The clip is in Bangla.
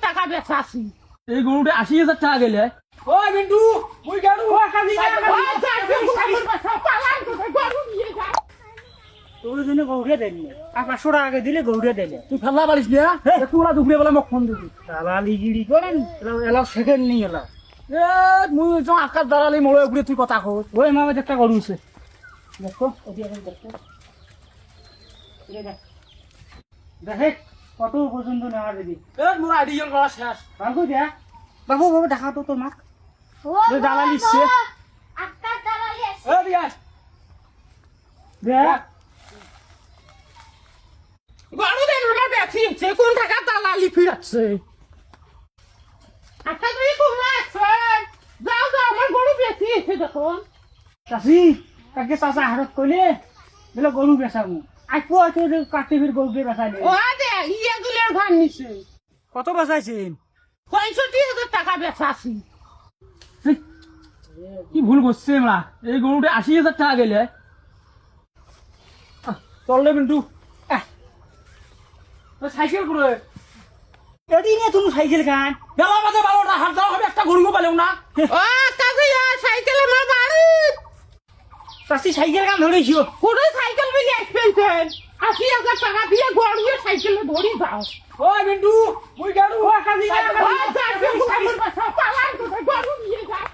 টাকা বেচাছি। এই গরুটা 80,000 টাকা গেলে। ওই মিন্টু মুই গরু কাজি তোর জন্য গৌড়ে দেন আর 500 টাকা আগে দিলে গৌড়ে দিলে তুই ফেলা পারিস না তোরা দুপুরে বেলা মোক ফোন দিবি। দালালি গিরি করেন এলা সেকেন্ড নি এলা এ মুই তো আকাশ দাঁড়ালি মোড়ে উপরে তুই কথা কর। ওই মামা একটা গরু আছে দেখো ওদিকে দেখো দেখে কত পর্যন্ত নেওয়া দিবি এ মোরা আইডিয়াল করা শেষ। বাবু দিয়া বাবু বাবু দেখা তো তোর মাক ও দালালি সে আকাশ দালালি আছে। এ দিয়াস দেখ গরু দেন আমার বেচিয়েছে কোন টাকা দালালি ফিরাচ্ছে। আচ্ছা তুই কোথায় আছেন? যাও যাও আমার গরু বেচিয়েছে দেখুন। চাষি তাকে চাষা হারত কইলে বলে গরু বেচাবো আইপো আইতো কাটি ফির গরু দিয়ে বেচাইলে ও দে ইয়েগুলোর ভান নিছে। কত বেচাইছেন 65,000 টাকা বেচাছি। কি ভুল করছে আমরা এই গরুটা 80,000 টাকা গেলে। চললে মিন্টু সাইকেল করে এটি নিয়ে তুমি সাইকেল খান বেলা বাজে 12টা হাত দেওয়া হবে একটা গরু পালেও না। ও কাজে সাইকেল আমার বাড়ি। চাষি সাইকেল খান ধরেছিও কোন সাইকেল বিলি আসবেন? 80,000 টাকা দিয়ে গড়িয়ে সাইকেলে ধরি যাও। ওই মিন্টু মুই গরু কাজি ও যাও, পালান কোথায় গরু নিয়ে যাও।